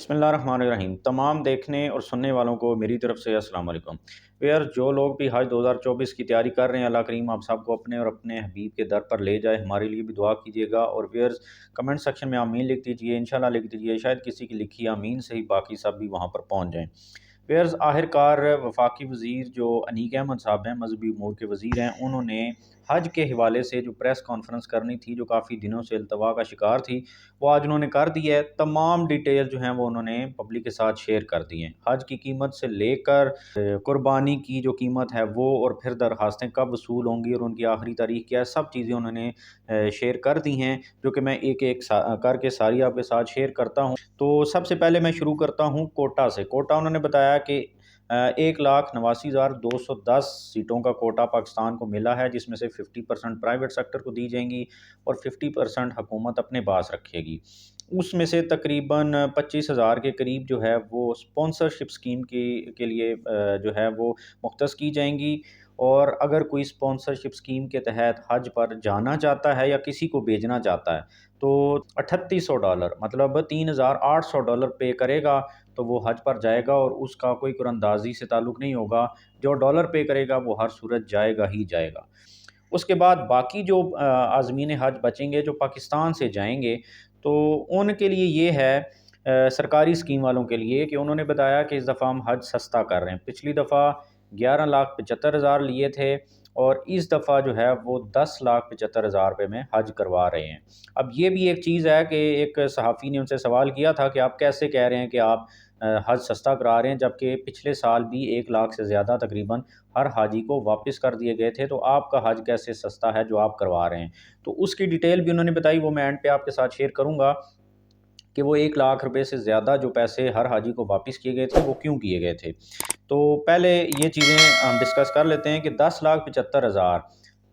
بسم اللہ الرحمن الرحیم۔ تمام دیکھنے اور سننے والوں کو میری طرف سے السلام علیکم۔ ویئر جو لوگ بھی حج 2024 کی تیاری کر رہے ہیں، اللہ کریم آپ سب کو اپنے اور اپنے حبیب کے در پر لے جائے۔ ہمارے لیے بھی دعا کیجیے گا، اور ویئرز کمنٹ سیکشن میں آمین لکھ دیجیے، انشاءاللہ لکھ دیجیے، شاید کسی کی لکھی آمین سے ہی باقی سب بھی وہاں پر پہنچ جائیں۔ ویئرز آخر کار وفاقی وزیر جو انیق احمد صاحب ہیں، مذہبی امور کے وزیر ہیں، انہوں نے حج کے حوالے سے جو پریس کانفرنس کرنی تھی، جو کافی دنوں سے التوا کا شکار تھی، وہ آج انہوں نے کر دی ہے۔ تمام ڈیٹیل جو ہیں وہ انہوں نے پبلک کے ساتھ شیئر کر دی ہیں، حج کی قیمت سے لے کر قربانی کی جو قیمت ہے وہ، اور پھر درخواستیں کب وصول ہوں گی اور ان کی آخری تاریخ کیا ہے، سب چیزیں انہوں نے شیئر کر دی ہیں، جو کہ میں ایک ایک کر کے ساری آپ کے ساتھ شیئر کرتا ہوں۔ تو سب سے پہلے میں شروع کرتا ہوں کوٹا سے۔ کوٹا انہوں نے بتایا کہ 1,89,210 سیٹوں کا کوٹا پاکستان کو ملا ہے، جس میں سے 50% پرائیویٹ سیکٹر کو دی جائیں گی اور 50% حکومت اپنے پاس رکھے گی۔ اس میں سے تقریباً 25,000 کے قریب جو ہے وہ سپانسرشپ اسکیم کے لیے جو ہے وہ مختص کی جائیں گی، اور اگر کوئی سپانسرشپ اسکیم کے تحت حج پر جانا چاہتا ہے یا کسی کو بھیجنا چاہتا ہے تو $3800 مطلب $3,800 پے کرے گا تو وہ حج پر جائے گا، اور اس کا کوئی قراندازی سے تعلق نہیں ہوگا۔ جو ڈالر پے کرے گا وہ ہر صورت جائے گا ہی جائے گا۔ اس کے بعد باقی جو عازمین حج بچیں گے جو پاکستان سے جائیں گے، تو ان کے لیے یہ ہے سرکاری اسکیم والوں کے لیے کہ انہوں نے بتایا کہ اس دفعہ ہم حج سستا کر رہے ہیں۔ پچھلی دفعہ 11,75,000 لیے تھے، اور اس دفعہ جو ہے وہ 10,75,000 روپے میں حج کروا رہے ہیں۔ اب یہ بھی ایک چیز ہے کہ ایک صحافی نے ان سے سوال کیا تھا کہ آپ کیسے کہہ رہے ہیں کہ آپ حج سستا کرا رہے ہیں، جبکہ پچھلے سال بھی 1 لاکھ سے زیادہ تقریباً ہر حاجی کو واپس کر دیے گئے تھے، تو آپ کا حج کیسے سستا ہے جو آپ کروا رہے ہیں؟ تو اس کی ڈیٹیل بھی انہوں نے بتائی، وہ میں اینڈ پہ آپ کے ساتھ شیئر کروں گا کہ وہ 1 لاکھ روپے سے زیادہ جو پیسے ہر حاجی کو واپس کیے گئے تھے وہ کیوں کیے گئے تھے۔ تو پہلے یہ چیزیں ہم ڈسکس کر لیتے ہیں کہ 10,75,000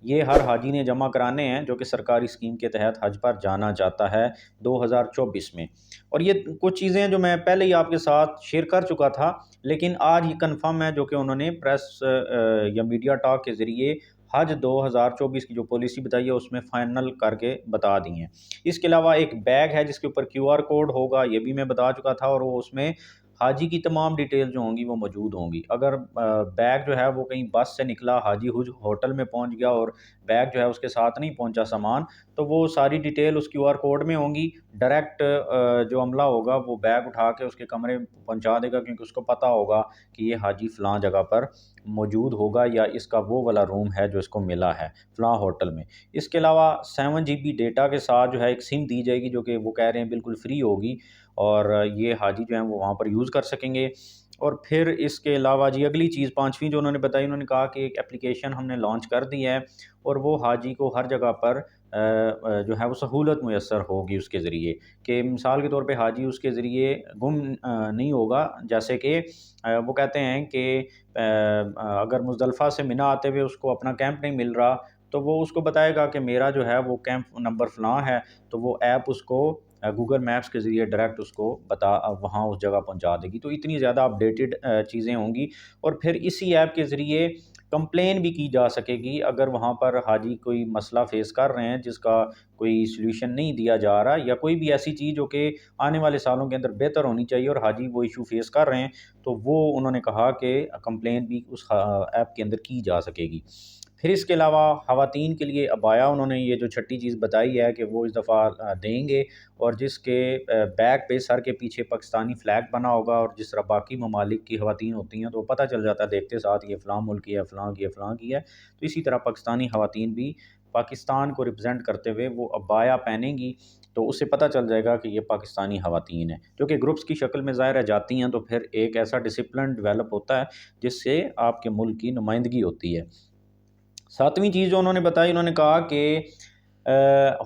یہ ہر حاجی نے جمع کرانے ہیں جو کہ سرکاری اسکیم کے تحت حج پر جانا چاہتا ہے 2024 میں۔ اور یہ کچھ چیزیں جو میں پہلے ہی آپ کے ساتھ شیئر کر چکا تھا، لیکن آج یہ کنفرم ہے، جو کہ انہوں نے پریس یا میڈیا ٹاک کے ذریعے حج 2024 کی جو پالیسی بتائی ہے اس میں فائنل کر کے بتا دی ہیں۔ اس کے علاوہ ایک بیگ ہے جس کے اوپر QR کوڈ ہوگا، یہ بھی میں بتا چکا تھا، اور وہ اس میں حاجی کی تمام ڈیٹیل جو ہوں گی وہ موجود ہوں گی۔ اگر بیگ جو ہے وہ کہیں بس سے نکلا، حاجی ہوٹل میں پہنچ گیا اور بیگ جو ہے اس کے ساتھ نہیں پہنچا سامان، تو وہ ساری ڈیٹیل اس QR کوڈ میں ہوں گی۔ ڈائریکٹ جو عملہ ہوگا وہ بیگ اٹھا کے اس کے کمرے میں پہنچا دے گا، کیونکہ اس کو پتہ ہوگا کہ یہ حاجی فلاں جگہ پر موجود ہوگا، یا اس کا وہ والا روم ہے جو اس کو ملا ہے فلاں ہوٹل میں۔ اس کے علاوہ 7 GB ڈیٹا کے ساتھ جو ہے ایک سم دی جائے گی، جو کہ وہ کہہ رہے ہیں بالکل فری ہوگی، اور یہ حاجی جو ہیں وہ وہاں پر یوز کر سکیں گے۔ اور پھر اس کے علاوہ جی اگلی چیز 5ویں جو انہوں نے بتائی، انہوں نے کہا کہ ایک اپلیکیشن ہم نے لانچ کر دی ہے، اور وہ حاجی کو ہر جگہ پر جو ہے وہ سہولت میسر ہوگی اس کے ذریعے، کہ مثال کے طور پہ حاجی اس کے ذریعے گم نہیں ہوگا۔ جیسے کہ وہ کہتے ہیں کہ اگر مزدلفہ سے منی آتے ہوئے اس کو اپنا کیمپ نہیں مل رہا، تو وہ اس کو بتائے گا کہ میرا جو ہے وہ کیمپ نمبر فلاں ہے، تو وہ ایپ اس کو گوگل میپس کے ذریعے ڈائریکٹ اس کو وہاں اس جگہ پہنچا دے گی۔ تو اتنی زیادہ اپڈیٹڈ چیزیں ہوں گی، اور پھر اسی ایپ کے ذریعے کمپلین بھی کی جا سکے گی اگر وہاں پر حاجی کوئی مسئلہ فیس کر رہے ہیں جس کا کوئی سلوشن نہیں دیا جا رہا، یا کوئی بھی ایسی چیز جو کہ آنے والے سالوں کے اندر بہتر ہونی چاہیے اور حاجی وہ ایشو فیس کر رہے ہیں، تو وہ انہوں نے کہا کہ کمپلین بھی اس ایپ کے اندر کی جا سکے گی۔ پھر اس کے علاوہ خواتین کے لیے عبایا انہوں نے یہ جو چھٹی چیز بتائی ہے کہ وہ اس دفعہ دیں گے، اور جس کے بیک پہ سر کے پیچھے پاکستانی فلیگ بنا ہوگا، اور جس طرح باقی ممالک کی خواتین ہوتی ہیں تو پتہ چل جاتا ہے دیکھتے ساتھ یہ فلاں ملک کی ہے، فلاں کی ہے، فلاں کی ہے، تو اسی طرح پاکستانی خواتین بھی پاکستان کو ریپرزینٹ کرتے ہوئے وہ عبایا پہنیں گی، تو اس سے پتہ چل جائے گا کہ یہ پاکستانی خواتین ہیں، جو کہ گروپس کی شکل میں ظاہر ہے جاتی ہیں، تو پھر ایک ایسا ڈسپلن ڈیولپ ہوتا ہے جس سے آپ کے ملک کی نمائندگی ہوتی ہے۔ 7ویں چیز جو انہوں نے بتائی، انہوں نے کہا کہ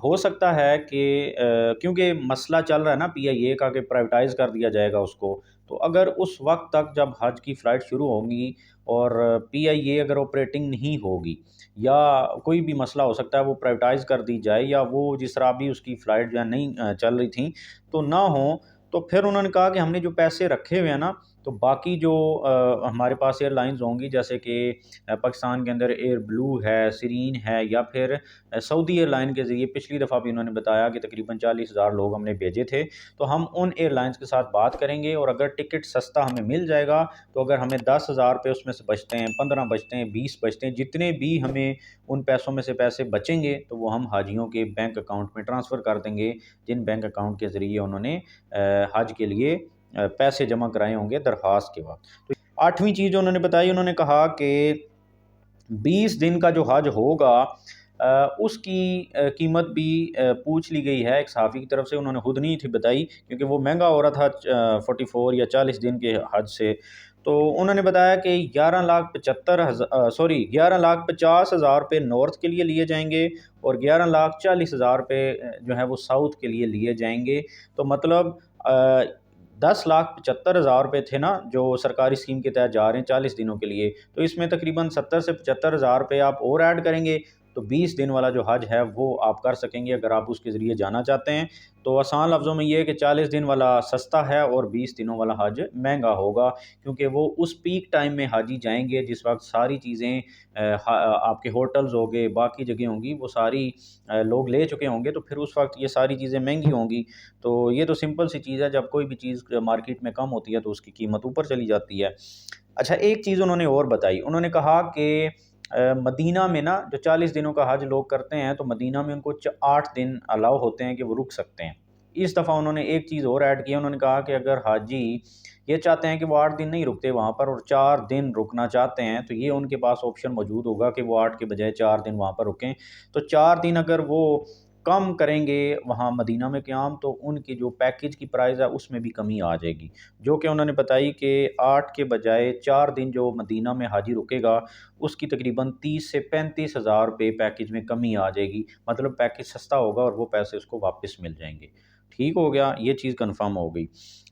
ہو سکتا ہے کہ کیونکہ مسئلہ چل رہا ہے نا PIA کا کہ پرائیویٹائز کر دیا جائے گا اس کو، تو اگر اس وقت تک جب حج کی فلائٹ شروع ہوں گی اور PIA اگر آپریٹنگ نہیں ہوگی، یا کوئی بھی مسئلہ ہو سکتا ہے وہ پرائیویٹائز کر دی جائے، یا وہ جس طرح بھی اس کی فلائٹ جو ہے نہیں چل رہی تھیں تو نہ ہوں، تو پھر انہوں نے کہا کہ ہم نے جو پیسے رکھے ہوئے ہیں نا، تو باقی جو ہمارے پاس ایئر لائنز ہوں گی جیسے کہ پاکستان کے اندر ایئر بلو ہے، سرین ہے، یا پھر سعودی ایئر لائن کے ذریعے پچھلی دفعہ بھی انہوں نے بتایا کہ تقریباً 40,000 لوگ ہم نے بھیجے تھے، تو ہم ان ایئر لائنز کے ساتھ بات کریں گے، اور اگر ٹکٹ سستا ہمیں مل جائے گا تو اگر ہمیں 10,000 روپے اس میں سے بچتے ہیں، 15 بچتے ہیں، 20 بچتے ہیں، جتنے بھی ہمیں ان پیسوں میں سے پیسے بچیں گے تو وہ ہم حاجیوں کے بینک اکاؤنٹ میں ٹرانسفر کر دیں گے، جن بینک اکاؤنٹ کے ذریعے انہوں نے حج کے لیے پیسے جمع کرائے ہوں گے درخواست کے وقت۔ تو 8ویں چیز جو انہوں نے بتائی، انہوں نے کہا کہ 20 دن کا جو حج ہوگا اس کی قیمت بھی پوچھ لی گئی ہے ایک صحافی کی طرف سے، انہوں نے خود نہیں تھی بتائی کیونکہ وہ مہنگا ہو رہا تھا 44 یا 40 دن کے حج سے، تو انہوں نے بتایا کہ 11,50,000 روپے نارتھ کے لیے جائیں گے، اور 11,40,000 روپے جو ہے وہ ساؤتھ کے لیے جائیں گے، تو مطلب 10,75,000 روپے تھے نا جو سرکاری اسکیم کے تحت جا رہے ہیں 40 دنوں کے لیے، تو اس میں تقریباً 70 سے 75,000 روپے آپ اور ایڈ کریں گے تو 20 دن والا جو حج ہے وہ آپ کر سکیں گے اگر آپ اس کے ذریعے جانا چاہتے ہیں۔ تو آسان لفظوں میں یہ ہے کہ 40 دن والا سستا ہے اور 20 دنوں والا حج مہنگا ہوگا، کیونکہ وہ اس پیک ٹائم میں حاجی جائیں گے جس وقت ساری چیزیں آپ کے ہوٹلز ہوں گے، باقی جگہیں ہوں گی، وہ ساری لوگ لے چکے ہوں گے، تو پھر اس وقت یہ ساری چیزیں مہنگی ہوں گی۔ تو یہ تو سمپل سی چیز ہے، جب کوئی بھی چیز مارکیٹ میں کم ہوتی ہے تو اس کی قیمت اوپر چلی جاتی ہے۔ اچھا، ایک چیز انہوں نے اور بتائی، انہوں نے کہا کہ مدینہ میں نا جو 40 دنوں کا حج لوگ کرتے ہیں تو مدینہ میں ان کو 8 دن الاؤ ہوتے ہیں کہ وہ رک سکتے ہیں۔ اس دفعہ انہوں نے ایک چیز اور ایڈ کی، انہوں نے کہا کہ اگر حاجی یہ چاہتے ہیں کہ وہ 8 دن نہیں رکتے وہاں پر اور 4 دن رکنا چاہتے ہیں تو یہ ان کے پاس آپشن موجود ہوگا کہ وہ 8 کے بجائے 4 دن وہاں پر رکیں، تو 4 دن اگر وہ کم کریں گے وہاں مدینہ میں قیام تو ان کی جو پیکج کی پرائز ہے اس میں بھی کمی آ جائے گی، جو کہ انہوں نے بتائی کہ 8 کے بجائے 4 دن جو مدینہ میں حاجی رکے گا اس کی تقریباً 30 سے 35,000 روپے پیکج میں کمی آ جائے گی، مطلب پیکج سستا ہوگا اور وہ پیسے اس کو واپس مل جائیں گے۔ ٹھیک ہو گیا، یہ چیز کنفرم ہو گئی۔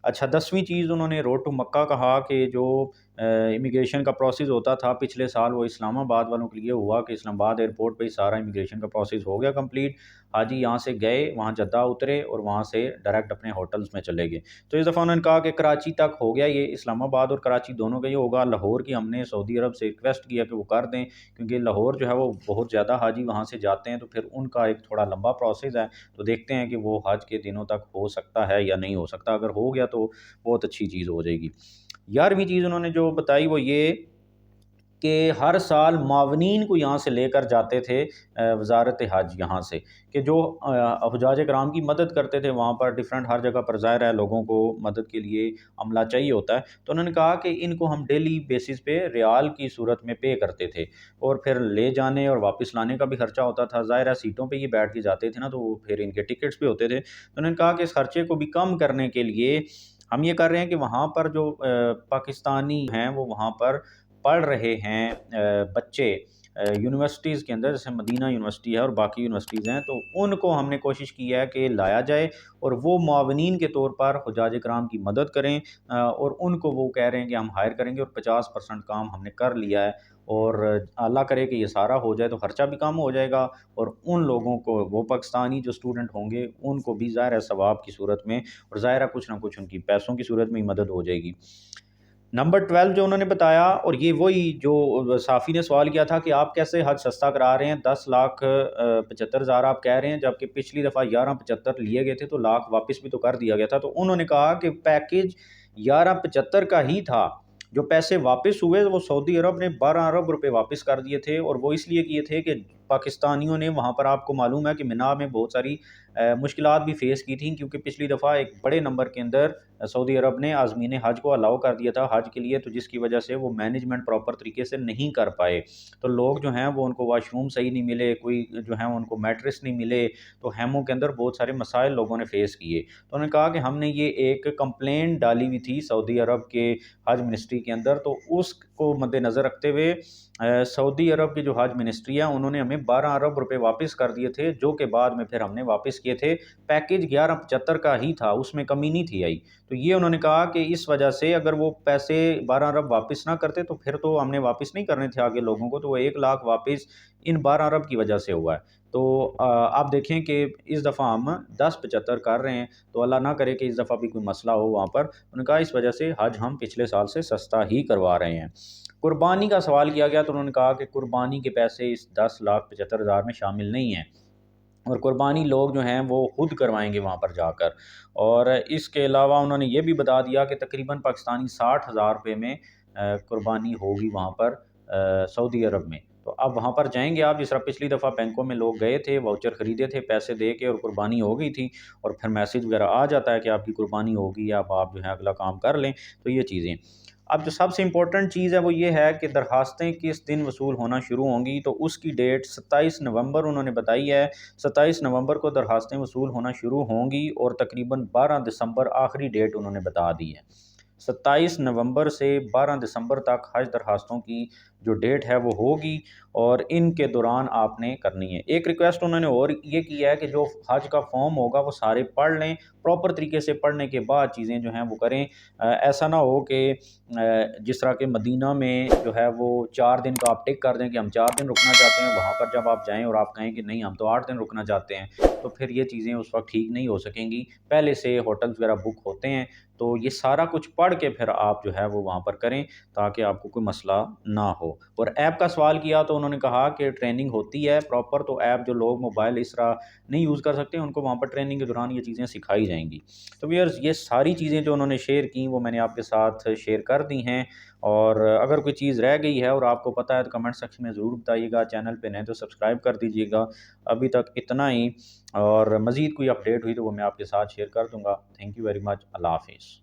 اچھا، 10ویں چیز انہوں نے روڈ ٹو مکہ کہا کہ جو امیگریشن کا پروسیس ہوتا تھا پچھلے سال وہ اسلام آباد والوں کے لیے ہوا کہ اسلام آباد ایئرپورٹ پہ ہی سارا امیگریشن کا پروسیس ہو گیا کمپلیٹ، حاجی یہاں سے گئے، وہاں جدہ اترے اور وہاں سے ڈائریکٹ اپنے ہوٹلز میں چلے گئے۔ تو اس دفعہ انہوں نے کہا کہ کراچی تک ہو گیا، یہ اسلام آباد اور کراچی دونوں کا یہ ہوگا، لاہور کی ہم نے سعودی عرب سے ریکویسٹ کیا کہ وہ کر دیں کیونکہ لاہور جو ہے وہ بہت زیادہ حاجی وہاں سے جاتے ہیں، تو پھر ان کا ایک تھوڑا لمبا پروسیس ہے، تو دیکھتے ہیں کہ وہ حج کے دنوں تک ہو سکتا ہے یا نہیں ہو سکتا، اگر ہو گیا تو بہت اچھی چیز ہو جائے گی۔ 11ویں چیز انہوں نے جو بتائی وہ یہ کہ ہر سال معاونین کو یہاں سے لے کر جاتے تھے وزارت حج یہاں سے، کہ جو حجاج کرام کی مدد کرتے تھے وہاں پر ڈیفرنٹ ہر جگہ پر ظاہر ہے لوگوں کو مدد کے لیے عملہ چاہیے ہوتا ہے، تو انہوں نے کہا کہ ان کو ہم ڈیلی بیسس پہ ریال کی صورت میں پے کرتے تھے، اور پھر لے جانے اور واپس لانے کا بھی خرچہ ہوتا تھا، ظاہر ہے سیٹوں پہ یہ بیٹھ کے جاتے تھے نا تو پھر ان کے ٹکٹس بھی ہوتے تھے، تو انہوں نے کہا کہ اس خرچے کو بھی کم کرنے کے لیے ہم یہ کر رہے ہیں کہ وہاں پر جو پاکستانی ہیں وہ وہاں پر پڑھ رہے ہیں بچے یونیورسٹیز کے اندر، جیسے مدینہ یونیورسٹی ہے اور باقی یونیورسٹیز ہیں، تو ان کو ہم نے کوشش کی ہے کہ لایا جائے اور وہ معاونین کے طور پر حجاج کرام کی مدد کریں، اور ان کو وہ کہہ رہے ہیں کہ ہم ہائر کریں گے اور 50% کام ہم نے کر لیا ہے، اور اللہ کرے کہ یہ سارا ہو جائے تو خرچہ بھی کم ہو جائے گا، اور ان لوگوں کو وہ پاکستانی جو اسٹوڈنٹ ہوں گے ان کو بھی ظاہر ہے ثواب کی صورت میں اور ظاہر ہے کچھ نہ کچھ ان کی پیسوں کی صورت میں ہی مدد ہو جائے گی۔ نمبر 12 جو انہوں نے بتایا، اور یہ وہی جو صافی نے سوال کیا تھا کہ آپ کیسے حج سستا کرا رہے ہیں، 10,75,000 آپ کہہ رہے ہیں جبکہ پچھلی دفعہ 11,75 لیے گئے تھے تو لاکھ واپس بھی تو کر دیا گیا تھا، تو انہوں نے کہا کہ پیکج 11,75 کا ہی تھا، جو پیسے واپس ہوئے وہ سعودی عرب نے 12 ارب روپے واپس کر دیے تھے، اور وہ اس لیے کیے تھے کہ پاکستانیوں نے وہاں پر آپ کو معلوم ہے کہ مینا میں بہت ساری مشکلات بھی فیس کی تھیں، کیونکہ پچھلی دفعہ ایک بڑے نمبر کے اندر سعودی عرب نے عازمین حج کو الاؤ کر دیا تھا حج کے لیے، تو جس کی وجہ سے وہ مینجمنٹ پراپر طریقے سے نہیں کر پائے، تو لوگ جو ہیں وہ ان کو واش روم صحیح نہیں ملے، کوئی جو ہیں ان کو میٹرس نہیں ملے، تو ہیموں کے اندر بہت سارے مسائل لوگوں نے فیس کیے، تو انہوں نے کہا کہ ہم نے یہ ایک کمپلین ڈالی ہوئی تھی سعودی عرب کے حج منسٹری کے اندر، تو اس کو مد نظر رکھتے ہوئے سعودی عرب کی جو حج منسٹری ہے انہوں نے ہمیں 12 ارب روپے واپس کر دیے تھے، جو کہ بعد میں پھر ہم نے واپس کیے تھے، پیکج 11,75 کا ہی تھا، اس میں کمی نہیں تھی آئی، تو یہ انہوں نے کہا کہ اس وجہ سے اگر وہ پیسے 12 ارب واپس نہ کرتے تو پھر تو ہم نے واپس نہیں کرنے تھے آگے لوگوں کو، تو وہ 1 لاکھ واپس ان 12 ارب کی وجہ سے ہوا ہے، تو آپ دیکھیں کہ اس دفعہ ہم 10.75 کر رہے ہیں، تو اللہ نہ کرے کہ اس دفعہ بھی کوئی مسئلہ ہو وہاں پر۔ انہوں نے کہا اس وجہ سے حج ہم پچھلے سال سے سستا ہی کروا رہے ہیں۔ قربانی کا سوال کیا گیا تو انہوں نے کہا کہ قربانی کے پیسے اس 10,75,000 میں شامل نہیں ہیں، اور قربانی لوگ جو ہیں وہ خود کروائیں گے وہاں پر جا کر۔ اور اس کے علاوہ انہوں نے یہ بھی بتا دیا کہ تقریباً پاکستانی 60,000 روپے میں قربانی ہوگی وہاں پر سعودی عرب میں۔ تو اب وہاں پر جائیں گے آپ، جس طرح پچھلی دفعہ بینکوں میں لوگ گئے تھے، واؤچر خریدے تھے پیسے دے کے اور قربانی ہو گئی تھی، اور پھر میسج وغیرہ آ جاتا ہے کہ آپ کی قربانی ہوگی، اب آپ جو ہے اگلا کام کر لیں۔ تو یہ چیزیں، اب جو سب سے امپورٹنٹ چیز ہے وہ یہ ہے کہ درخواستیں کس دن وصول ہونا شروع ہوں گی، تو اس کی ڈیٹ 27 نومبر انہوں نے بتائی ہے۔ 27 نومبر کو درخواستیں وصول ہونا شروع ہوں گی، اور تقریباً 12 دسمبر آخری ڈیٹ انہوں نے بتا دی ہے۔ 27 نومبر سے 12 دسمبر تک حج درخواستوں کی جو ڈیٹ ہے وہ ہوگی، اور ان کے دوران آپ نے کرنی ہے۔ ایک ریکویسٹ انہوں نے اور یہ کی ہے کہ جو حج کا فارم ہوگا وہ سارے پڑھ لیں، پراپر طریقے سے پڑھنے کے بعد چیزیں جو ہیں وہ کریں۔ ایسا نہ ہو کہ جس طرح کہ مدینہ میں جو ہے وہ 4 دن کا آپ ٹک کر دیں کہ ہم 4 دن رکنا چاہتے ہیں، وہاں پر جب آپ جائیں اور آپ کہیں کہ نہیں ہم تو 8 دن رکنا چاہتے ہیں، تو پھر یہ چیزیں اس وقت ٹھیک نہیں ہو سکیں گی۔ پہلے سے ہوٹلز وغیرہ بک ہوتے ہیں، تو یہ سارا کچھ پڑھ کے پھر آپ جو ہے وہ وہاں پر کریں، تاکہ آپ کو کوئی مسئلہ نہ ہو۔ اور ایپ کا سوال کیا تو انہوں نے کہا کہ ٹریننگ ہوتی ہے پراپر، تو ایپ جو لوگ موبائل اس طرح نہیں یوز کر سکتے ان کو وہاں پر ٹریننگ کے دوران یہ چیزیں سکھائی جائیں گی۔ تو ویئرز یہ ساری چیزیں جو انہوں نے شیئر کی وہ میں نے آپ کے ساتھ شیئر کر دی ہیں، اور اگر کوئی چیز رہ گئی ہے اور آپ کو پتہ ہے تو کمنٹ سیکشن میں ضرور بتائیے گا، چینل پہ نئے تو سبسکرائب کر دیجیے گا۔ ابھی تک اتنا ہی، اور مزید کوئی اپڈیٹ ہوئی تو وہ میں آپ کے ساتھ شیئر کر دوں گا۔ تھینک یو ویری مچ، اللہ حافظ۔